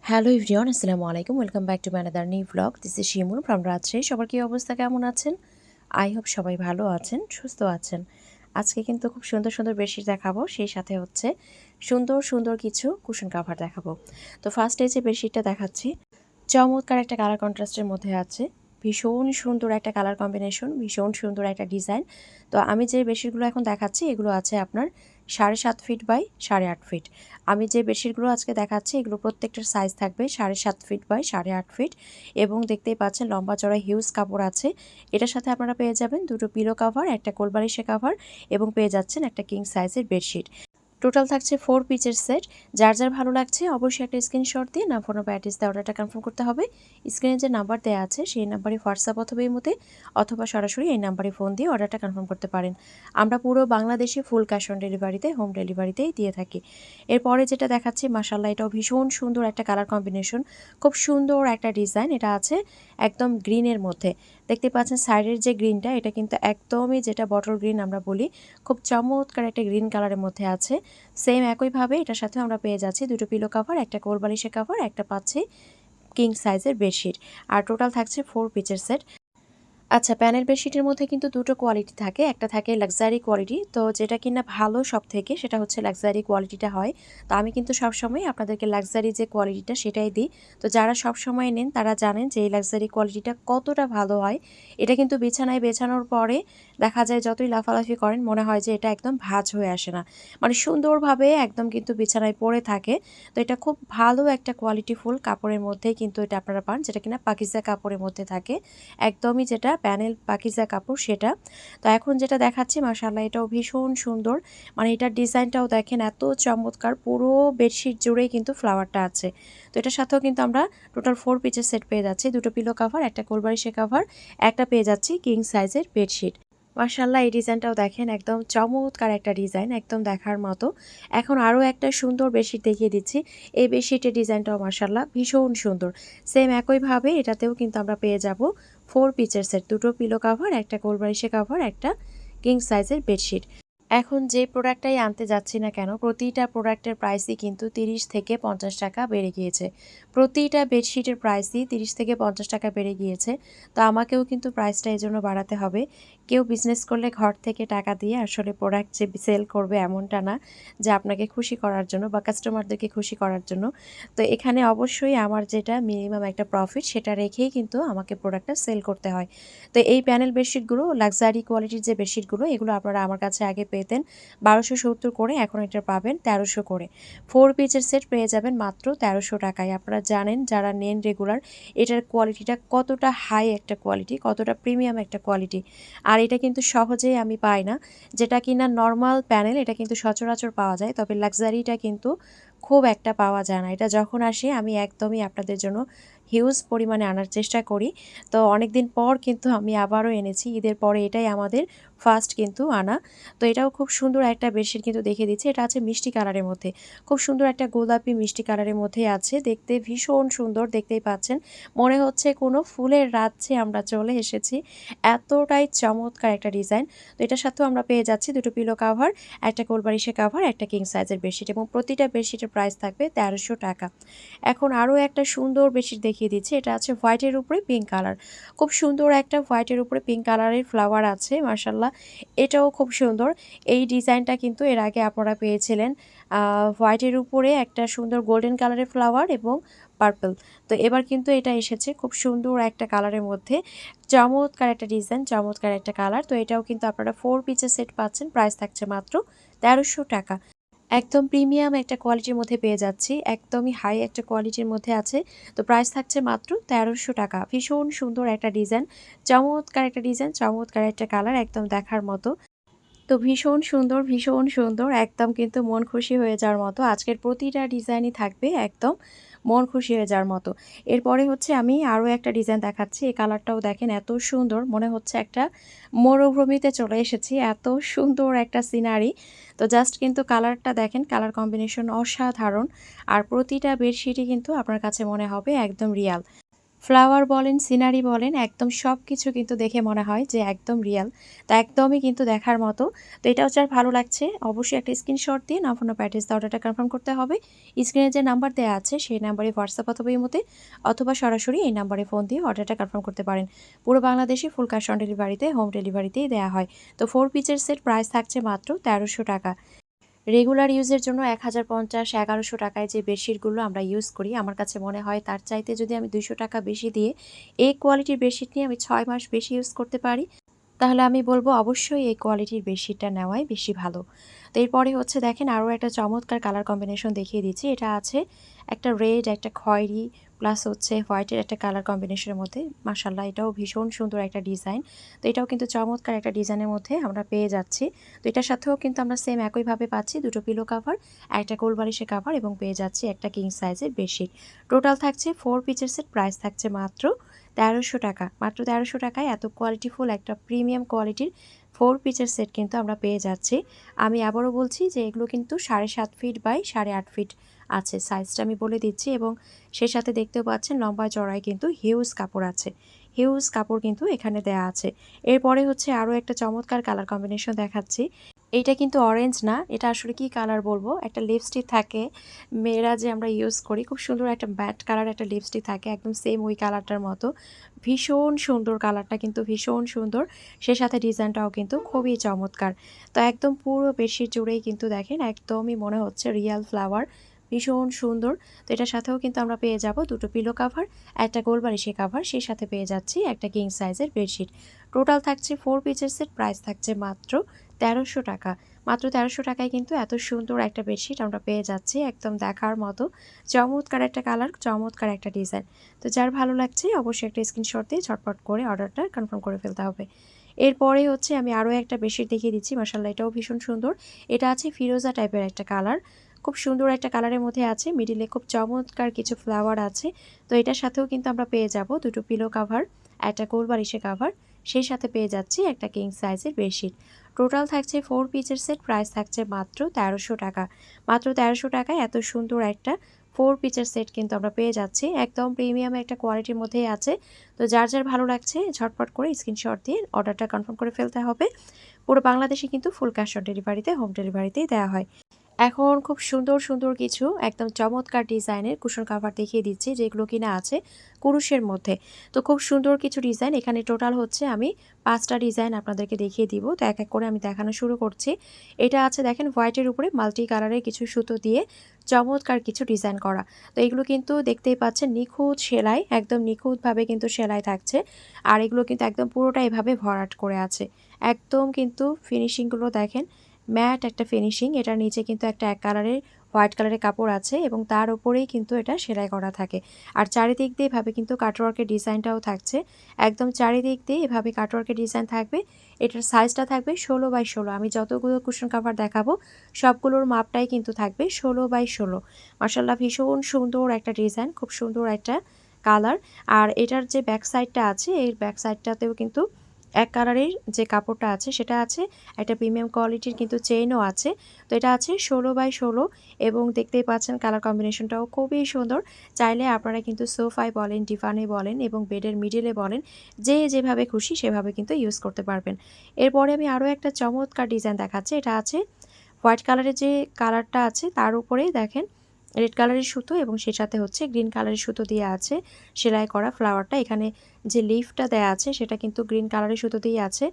Hello everyone, আসসালামু আলাইকুম। Welcome back to my another new vlog. This is Shimul from Rajshahi. সবার কী অবস্থা, কেমন আছেন? আই হোপ সবাই ভালো আছেন, সুস্থ আছেন। আজকে কিন্তু খুব সুন্দর সুন্দর বেডশিট দেখাবো, সেই সাথে হচ্ছে সুন্দর সুন্দর কিছু কুশন কাভার দেখাবো। তো ফার্স্টে যে বেডশিটটা দেখাচ্ছি, চমৎকার একটা কালার কন্ট্রাস্টের মধ্যে আছে। ভীষণ সুন্দর একটা কালার কম্বিনেশন, ভীষণ সুন্দর একটা ডিজাইন। তো আমি যে বেডশিটগুলো এখন দেখাচ্ছি এগুলো আছে আপনার 7.5 ফিট বাই 8.5 ফিট। আমি যে বেডশিটগুলো আজকে দেখাচ্ছি এগুলো প্রত্যেকটার সাইজ থাকবে 7.5 ফিট বাই 8.5 ফিট এবং দেখতেই পাচ্ছেন লম্বা চড়া হিউজ কাপড় আছে। এটার সাথে আপনারা পেয়ে যাবেন দুটো পিলো কাভার, একটা কোলবালিশে কাভার এবং পেয়ে যাচ্ছেন একটা কিং সাইজের বেডশিট। টোটাল থাকছে 4 পিচের সেট। যার যার ভালো লাগছে অবশ্যই একটা স্ক্রিনশট দিয়ে না ফোন বা অ্যাড্রেস দিয়ে অর্ডারটা কনফার্ম করতে হবে। স্ক্রিনে যে নাম্বার দেওয়া আছে সেই নাম্বারে হোয়াটসঅ্যাপ অথবা ইমোতে অথবা সরাসরি এই নাম্বারে ফোন দিয়ে অর্ডারটা কনফার্ম করতে পারেন। আমরা পুরো বাংলাদেশে ফুল ক্যাশ অন ডেলিভারিতে, হোম ডেলিভারিতেই দিয়ে থাকি। এরপরে যেটা দেখাচ্ছি মাশাআল্লাহ, এটাও ভীষণ সুন্দর একটা কালার কম্বিনেশন, খুব সুন্দর একটা ডিজাইন। এটা আছে একদম গ্রিনের মধ্যে। দেখতে পাচ্ছেন সাইডের যে গ্রিনটা এটা কিন্তু একদমই যেটা বটল গ্রিন আমরা বলি, খুব চমৎকার একটা গ্রিন কালারের মধ্যে আছে। সেম একইভাবে এটার সাথে আমরা পেয়ে যাচ্ছি দুটো পিলো কাভার, একটা কোলবালিশের কাভার, একটা পাচ্ছি কিং সাইজের বেডশিট। আর টোটাল থাকছে 4 পিচের সেট। আচ্ছা, প্যানেল বেডশিটের মধ্যে কিন্তু দুটো কোয়ালিটি থাকে। একটা থাকে লাক্সারি কোয়ালিটি, তো যেটা কিনা ভালো সব থেকে সেটা হচ্ছে লাক্সারি কোয়ালিটিটা হয়। তো আমি কিন্তু সবসময় আপনাদেরকে লাক্সারি যে কোয়ালিটিটা সেটাই দিই। তো যারা সবসময় নেন তারা জানেন যে এই লাক্সারি কোয়ালিটিটা কতটা ভালো হয়। এটা কিন্তু বিছানায় বেছানোর পরে দেখা যায় যতই লাফালাফি করেন মনে হয় যে এটা একদম ভাঁজ হয়ে আসে না, মানে সুন্দরভাবে একদম কিন্তু বিছানায় পড়ে থাকে। তো এটা খুব ভালো একটা কোয়ালিটিফুল কাপড়ের মধ্যেই কিন্তু এটা আপনারা পান, যেটা কিনা পাকিজা কাপড়ের মধ্যে থাকে, একদমই যেটা প্যানেল পাকিজা কাপড় সেটা। তো এখন যেটা দেখাচ্ছি মাশাআল্লাহ, এটাও ভীষণ সুন্দর, মানে এটার ডিজাইনটাও দেখেন এত চমৎকার, পুরো বেডশিট জুড়েই কিন্তু ফ্লাওয়ারটা আছে। তো এটার সাথেও কিন্তু আমরা টোটাল 4 পিচের সেট পেয়ে যাচ্ছি, দুটো পিলো কাভার, একটা কোলবালিশের কাভার, একটা পেয়ে যাচ্ছি কিং সাইজের বেডশিট। মাশাআল্লাহ, এই ডিজাইনটাও দেখেন একদম চমৎকার একটা ডিজাইন, একদম দেখার মতো। এখন আরও একটা সুন্দর বেডশিট দেখিয়ে দিচ্ছি। এই বেডশিটের ডিজাইনটাও মাশাআল্লাহ ভীষণ সুন্দর। সেম একইভাবে এটাতেও কিন্তু আমরা পেয়ে যাব 4 পিচের সেট, দুটো পিলো কাভার, একটা কোলবালিশের কাভার, একটা কিং সাইজের বেডশিট। এখন যে প্রোডাক্টটাই আনতে যাচ্ছি না কেন প্রতিটা প্রোডাক্টের প্রাইসই কিন্তু 30 থেকে 50 টাকা বেড়ে গিয়েছে। প্রতিটা বেডশিটের প্রাইসই 30 থেকে 50 টাকা বেড়ে গিয়েছে। তো আমাকেও কিন্তু প্রাইসটা এজন্য বাড়াতে হবে। কেউ বিজনেস করলে ঘর থেকে টাকা দিয়ে আসলে প্রোডাক্ট যে সেল করবে এমনটা না, যে আপনাকে খুশি করার জন্য বা কাস্টমারদেরকে খুশি করার জন্য। তো এখানে অবশ্যই আমার যেটা মিনিমাম একটা প্রফিট সেটা রেখেই কিন্তু আমাকে প্রোডাক্টটা সেল করতে হয়। তো এই প্যানেল বেডশিটগুলো লাক্সারি কোয়ালিটির যে বেডশিটগুলো এগুলো আপনারা আমার কাছে আগে পেতেন 1270 করে, এখন এটা পাবেন 1300 করে। 4 পিচের সেট পেয়ে যাবেন মাত্র 1300 টাকায়। আপনারা জানেন যারা নেন রেগুলার, এটার কোয়ালিটিটা কতটা হাই একটা কোয়ালিটি, কতটা প্রিমিয়াম একটা কোয়ালিটি। আর এটা কিন্তু সহজেই আমি পাই না, যেটা কিনা নর্মাল প্যানেল এটা কিন্তু সচরাচর পাওয়া যায়, তবে লাক্সারিটা কিন্তু খুব একটা পাওয়া যায় না। এটা যখন আসে আমি একদমই আপনাদের জন্য হিউজ পরিমাণে আনার চেষ্টা করি। তো অনেক দিন পর কিন্তু আমি আবারও এনেছি, ঈদের পরে এটাই আমাদের ফার্স্ট কিন্তু আনা। তো এটাও খুব সুন্দর একটা বেডশিট কিন্তু দেখিয়ে দিচ্ছি। এটা আছে মিষ্টি কালারের মধ্যে, খুব সুন্দর একটা গোলাপি মিষ্টি কালারের মধ্যে আছে, দেখতে ভীষণ সুন্দর। দেখতেই পাচ্ছেন মনে হচ্ছে কোনো ফুলের রাজ্যে আমরা চলে এসেছি, এতটাই চমৎকার একটা ডিজাইন। তো এটার সাথেও আমরা পেয়ে যাচ্ছি দুটো পিলো কাভার, একটা কোলবালিশের কাভার, একটা কিং সাইজের বেডশিট এবং প্রতিটা বেডশিটের প্রাইস থাকবে 1300 টাকা। এখন আরও একটা সুন্দর বেডশিট দেখিয়ে দিচ্ছি। এটা আছে হোয়াইটের উপরে পিঙ্ক কালার, খুব সুন্দর একটা হোয়াইটের উপরে পিঙ্ক কালারের ফ্লাওয়ার আছে মাশাআল্লাহ, এটাও খুব সুন্দর। এই ডিজাইনটা কিন্তু এর আগে আপনারা পেয়েছিলেন হোয়াইটের উপরে একটা সুন্দর গোল্ডেন কালারের ফ্লাওয়ার এবং পার্পল। তো এবার কিন্তু এটা এসেছে খুব সুন্দর একটা কালারের মধ্যে, চমৎকার একটা ডিজাইন, চমৎকার একটা কালার। তো এটাও কিন্তু আপনারা 4 পিসের সেট পাচ্ছেন, প্রাইস থাকছে মাত্র 1300 টাকা। একদম প্রিমিয়াম একটা কোয়ালিটির মধ্যে পেয়ে যাচ্ছি, একদমই হাই একটা কোয়ালিটির মধ্যে আছে। তো প্রাইস থাকছে মাত্র 1300 টাকা। ভীষণ সুন্দর একটা ডিজাইন, চমৎকার একটা ডিজাইন, চমৎকার একটা কালার, একদম দেখার মতো। তো ভীষণ সুন্দর, ভীষণ সুন্দর, একদম কিন্তু মন খুশি হয়ে যাওয়ার মতো। আজকের প্রতিটা ডিজাইনই থাকবে একদম মন খুশি হয়ে যাওয়ার মতো। এরপরে হচ্ছে আমি আরও একটা ডিজাইন দেখাচ্ছি। এই কালারটাও দেখেন এত সুন্দর, মনে হচ্ছে একটা মরুভূমিতে চলে এসেছি, এত সুন্দর একটা সিনারি। তো জাস্ট কিন্তু কালারটা দেখেন, কালার কম্বিনেশন অসাধারণ। আর প্রতিটা বেডশিটই কিন্তু আপনার কাছে মনে হবে একদম রিয়াল। ফ্লাওয়ার বলেন, সিনারি বলেন, একদম সব কিছু কিন্তু দেখে মনে হয় যে একদম রিয়াল। তো একদমই কিন্তু দেখার মতো। তো এটাও যার ভালো লাগছে অবশ্যই একটা স্ক্রিনশট দিয়ে নাম প্যাটেজ অর্ডারটা কনফার্ম করতে হবে। স্ক্রিনে যে নাম্বার দেওয়া আছে সেই নাম্বারে হোয়াটসঅ্যাপ অথবা ইমোতে অথবা সরাসরি এই নাম্বারে ফোন দিয়ে অর্ডারটা কনফার্ম করতে পারেন। পুরো বাংলাদেশে ফুল ক্যাশ অন ডেলিভারিতে হোম ডেলিভারিতেই দেওয়া হয়। তো 4 পিসের সেট প্রাইস থাকছে মাত্র ১৩০০ টাকা। রেগুলার ইউজের জন্য ১,০৫০-১,১১০০ টাকায় যে বেডশিটগুলো আমরা ইউজ করি, আমার কাছে মনে হয় তার চাইতে যদি আমি ২০০ টাকা বেশি দিয়ে এই কোয়ালিটির বেডশিট নিয়ে আমি ৬ মাস বেশি ইউজ করতে পারি, তাহলে আমি বলব অবশ্যই এই কোয়ালিটির বেডশিটটা নেওয়াই বেশি ভালো। তো এরপরে হচ্ছে দেখেন আরও একটা চমৎকার কালার কম্বিনেশন দেখিয়ে দিচ্ছি। এটা আছে একটা রেড, একটা খয়েরি প্লাস হচ্ছে হোয়াইটের একটা কালার কম্বিনেশনের মধ্যে। মাশাআল্লাহ এটাও ভীষণ সুন্দর একটা ডিজাইন। তো এটাও কিন্তু চমৎকার একটা ডিজাইনের মধ্যে আমরা পেয়ে যাচ্ছি। তো এটার সাথেও কিন্তু আমরা সেম একইভাবে পাচ্ছি দুটো পিলো কাভার, একটা কোল বালিশের কাভার এবং পেয়ে যাচ্ছি একটা কিং সাইজের বেডশিট। টোটাল থাকছে 4 পিসের সেট, প্রাইস থাকছে মাত্র ১৩০০ টাকা। মাত্র ১৩০০ টাকায় এত কোয়ালিটিফুল একটা প্রিমিয়াম কোয়ালিটির 4 পিসের সেট কিন্তু আমরা পেয়ে যাচ্ছি। আমি আবারও বলছি যে এগুলো কিন্তু ৭.৫ ফিট বাই ৮.৫ ফিট আছে, সাইজটা আমি বলে দিচ্ছি। এবং সেই সাথে দেখতেও পাচ্ছেন লম্বা চড়াই কিন্তু হিউজ কাপড় আছে, হিউজ কাপড় কিন্তু এখানে দেয়া আছে। এরপরে হচ্ছে আরও একটা চমৎকার কালার কম্বিনেশন দেখাচ্ছি। এইটা কিন্তু অরেঞ্জ না, এটা আসলে কি কালার বলবো, একটা লিপস্টিক থাকে মেয়েরা যে আমরা ইউজ করি, খুব সুন্দর একটা ব্যাট কালার একটা লিপস্টিক থাকে, একদম সেম ওই কালারটার মতো। ভীষণ সুন্দর কালারটা, কিন্তু ভীষণ সুন্দর। সে সাথে ডিজাইনটাও কিন্তু খুবই চমৎকার। তো একদম পুরো বেডশিট জুড়েই কিন্তু দেখেন একদমই মনে হচ্ছে রিয়াল ফ্লাওয়ার, ভীষণ সুন্দর। তো এটার সাথেও কিন্তু আমরা পেয়ে যাব দুটো পিলো কাভার, একটা গোল বালিশের কাভার, সেই সাথে পেয়ে যাচ্ছি একটা কিং সাইজের বেডশিট। টোটাল থাকছে 4 পিসের সেট, প্রাইস থাকছে মাত্র ১৩০০ টাকা। মাত্র ১৩০০ টাকায় কিন্তু এত সুন্দর একটা বেডশিট আমরা পেয়ে যাচ্ছি, একদম দেখার মতো চমৎকার একটা কালার, চমৎকার একটা ডিজাইন। তো যার ভালো লাগছে অবশ্যই একটা স্ক্রিনশট দিয়ে ঝটপট করে অর্ডারটা কনফার্ম করে ফেলতে হবে। এরপরে হচ্ছে আমি আরও একটা বেডশিট দেখিয়ে দিচ্ছি, মাশাআল্লাহ এটাও ভীষণ সুন্দর। এটা আছে ফিরোজা টাইপের একটা কালার, খুব সুন্দর একটা কালারের মধ্যে আছে, মিডিলে খুব চমৎকার কিছু ফ্লাওয়ার আছে। তো এটার সাথেও কিন্তু আমরা পেয়ে যাব দুটো পিলো কাভার, একটা কোল বালিশের কাভার, সেই সাথে পেয়ে যাচ্ছি একটা কিং সাইজের বেডশিট। টোটাল থাকছে 4 পিসের সেট, প্রাইস থাকছে মাত্র ১৩০০ টাকা। মাত্র ১৩০০ টাকায় এত সুন্দর একটা 4 পিসের সেট কিন্তু আমরা পেয়ে যাচ্ছি, একদম প্রিমিয়াম একটা কোয়ালিটির মধ্যেই আছে। তো যার যার ভালো লাগছে ঝটপট করে স্ক্রিনশট দিয়ে অর্ডারটা কনফার্ম করে ফেলতে হবে। পুরো বাংলাদেশে কিন্তু ফুল ক্যাশ অন ডেলিভারিতে হোম ডেলিভারিতেই দেওয়া হয়। এখন খুব সুন্দর সুন্দর কিছু একদম চমৎকার ডিজাইনের কুশন কাভার দেখিয়ে দিচ্ছি, যেগুলো কিনা আছে কুরুশের মধ্যে। তো খুব সুন্দর কিছু ডিজাইন, এখানে টোটাল হচ্ছে আমি 5টা ডিজাইন আপনাদেরকে দেখিয়ে দিব। তো এক এক করে আমি দেখানো শুরু করছি। এটা আছে দেখেন হোয়াইটের উপরে মাল্টি কালারের কিছু সুতো দিয়ে চমৎকার কিছু ডিজাইন করা। তো এগুলো কিন্তু দেখতেই পাচ্ছেন নিখুঁত সেলাই, একদম নিখুঁতভাবে কিন্তু সেলাই থাকছে। আর এগুলো কিন্তু একদম পুরোটা এভাবে ভরাট করে আছে, একদম কিন্তু ফিনিশিংগুলো দেখেন ম্যাট একটা ফিনিশিং। এটার নিচে কিন্তু একটা এক কালারের হোয়াইট কালারের কাপড় আছে এবং তার উপরেই কিন্তু এটা সেলাই করা থাকে। আর চারিদিক দিয়ে এভাবে কিন্তু কাটওয়ার্কের ডিজাইনটাও থাকছে, একদম চারিদিক দিয়ে এভাবে কাটওয়ার্কের ডিজাইন থাকবে। এটার সাইজটা থাকবে 16x16। আমি যতগুলো কুশন কাভার দেখাবো সবগুলোর মাপটাই কিন্তু থাকবে 16x16। মাশাআল্লাহ ভীষণ সুন্দর একটা ডিজাইন, খুব সুন্দর একটা কালার। আর এটার যে ব্যাক সাইডটা আছে এই ব্যাক সাইডটাতেও কিন্তু এক কালারের যে কাপড়টা আছে সেটা আছে, একটা প্রিমিয়াম কোয়ালিটির কিন্তু চেইনও আছে। তো এটা আছে 16x16 এবং দেখতেই পাচ্ছেন কালার কম্বিনেশনটাও খুবই সুন্দর। চাইলে আপনারা কিন্তু সোফায় বলেন, ডিভানে বলেন এবং বেডের মিডিলে বলেন, যে যেভাবে খুশি সেভাবে কিন্তু ইউজ করতে পারবেন। এরপরে আমি আরও একটা চমৎকার ডিজাইন দেখাচ্ছি। এটা আছে হোয়াইট কালারের যে কালারটা আছে তার উপরেই দেখেন রেড কালারের সুতো এবং সে সাথে হচ্ছে গ্রিন কালারের সুতো দিয়ে আছে সেলাই করা ফ্লাওয়ারটা। এখানে যে লিফটা দেয়া আছে সেটা কিন্তু গ্রিন কালারের সুতো দিয়ে আছে।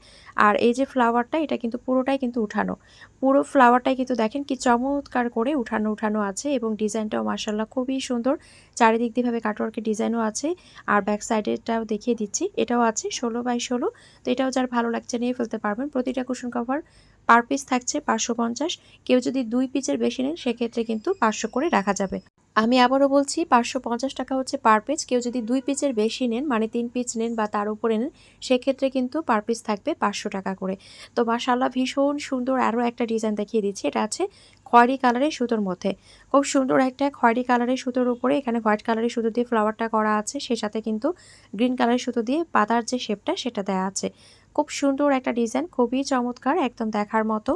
আর এই যে ফ্লাওয়ারটা এটা কিন্তু পুরোটাই কিন্তু উঠানো, পুরো ফ্লাওয়ারটাই কিন্তু দেখেন কি চমৎকার করে উঠানো উঠানো আছে এবং ডিজাইনটাও মাশাআল্লাহ খুবই সুন্দর। চারিদিক দিয়ে ভাবে কাটওয়ার্কের ডিজাইনও আছে। আর ব্যাক সাইডেরটাও দেখিয়ে দিচ্ছি, এটাও আছে 16x16। তো এটাও যার ভালো লাগছে নিয়ে ফেলতে পারবেন। প্রতিটা কুশন কভার পার পিস থাকছে 550। কেউ যদি 2 পিসের বেশি নেন সেক্ষেত্রে কিন্তু 500 করে রাখা যাবে। আমি আবারও বলছি 550 টাকা হচ্ছে পার পিস। কেউ যদি 2 পিসের বেশি নেন মানে 3 পিস নেন বা তার উপরে নেন সেক্ষেত্রে কিন্তু পার পিস থাকবে 500 টাকা করে। তো মাশাআল্লাহ ভীষণ সুন্দর আরও একটা ডিজাইন দেখিয়ে দিচ্ছি। এটা আছে খয়েরি কালারের সুতোর মধ্যে, খুব সুন্দর একটা খয়েরি কালারের সুতোর উপরে এখানে হোয়াইট কালারের সুতো দিয়ে ফ্লাওয়ারটা করা আছে, সেই সাথে কিন্তু গ্রিন কালারের সুতো দিয়ে পাতার যে শেপটা সেটা দেওয়া আছে। খুব সুন্দর একটা ডিজাইন, খুবই চমৎকার, একদম দেখার মতো।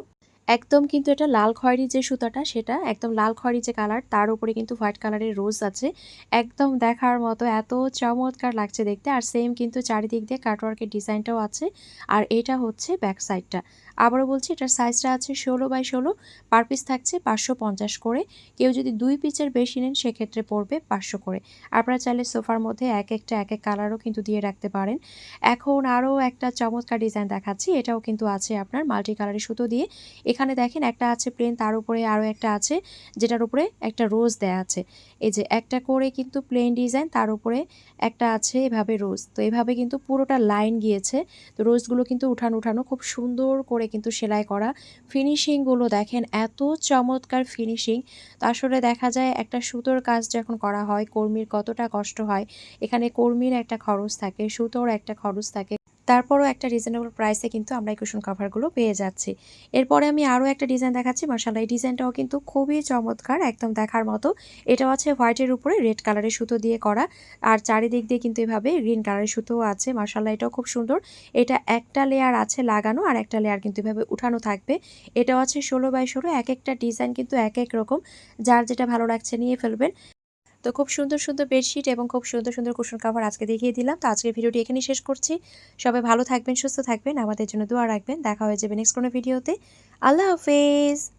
একদম কিন্তু এটা লাল খয়েরি যে সুতাটা সেটা একদম লাল খয়েরি যে কালার তার উপরে কিন্তু হোয়াইট কালারের রোজ আছে। একদম দেখার মতো এত চমৎকার লাগছে দেখতে। আর সেম কিন্তু চারিদিক দিয়ে কাটওয়ার্কের ডিজাইনটাও আছে। আর এটা হচ্ছে ব্যাক সাইডটা। আবারও বলছি এটার সাইজটা আছে 16x16, পার পিস থাকছে 550 করে। কেউ যদি 2 পিসের বেশি নেন সেক্ষেত্রে পড়বে 500 করে। আপনারা চাইলে সোফার মধ্যে এক একটা এক এক কালারও কিন্তু দিয়ে রাখতে পারেন। এখন আরও একটা চমৎকার ডিজাইন দেখাচ্ছি। এটাও কিন্তু আছে আপনার মাল্টি কালারের সুতো দিয়ে। এখানে দেখেন একটা আছে প্লেন, তার উপরে আরও একটা আছে যেটার উপরে একটা রোজ দেয়া আছে। এই যে একটা করে কিন্তু প্লেন ডিজাইন, তার উপরে একটা আছে এভাবে রোজ। তো এভাবে কিন্তু পুরোটা লাইন গিয়েছে। তো রোজগুলো কিন্তু উঠানো উঠানো খুব সুন্দর করে কিন্তু সেলাই করা। ফিনিশিংগুলো দেখেন এত চমৎকার ফিনিশিং। তো আসলে দেখা যায় একটা সুতোর কাজ যখন করা হয় কর্মীর কতটা কষ্ট হয়। এখানে কর্মীর একটা খরচ থাকে, সুতোর একটা খরচ থাকে। তারপরও একটা রিজনেবল প্রাইসে কিন্তু আমরা এই কুশন কভারগুলো পেয়ে যাচ্ছি। এরপরে আমি আরও একটা ডিজাইন দেখাচ্ছি। মাশাআল্লাহ এই ডিজাইনটাও কিন্তু খুবই চমৎকার, একদম দেখার মতো। এটাও আছে হোয়াইটের উপরে রেড কালারের সুতো দিয়ে করা। আর চারিদিক দিয়ে কিন্তু এভাবে গ্রিন কালারের সুতোও আছে। মাশাআল্লাহ এটাও খুব সুন্দর। এটা একটা লেয়ার আছে লাগানো আর একটা লেয়ার কিন্তু এভাবে উঠানো থাকবে। এটাও আছে 16x16। এক একটা ডিজাইন কিন্তু এক এক রকম। যার যেটা ভালো লাগছে নিয়ে ফেলবেন। তো খুব সুন্দর সুন্দর বেডশিট এবং খুব সুন্দর সুন্দর কুশন কাভার আজকে দেখিয়ে দিলাম। তো আজকের ভিডিওটি এখানেই শেষ করছি। সবাই ভালো থাকবেন, সুস্থ থাকবেন, আমাদের জন্য দোয়া রাখবেন। দেখা হয়ে যাবে নেক্সট কোনো ভিডিওতে। আল্লাহ হাফেজ।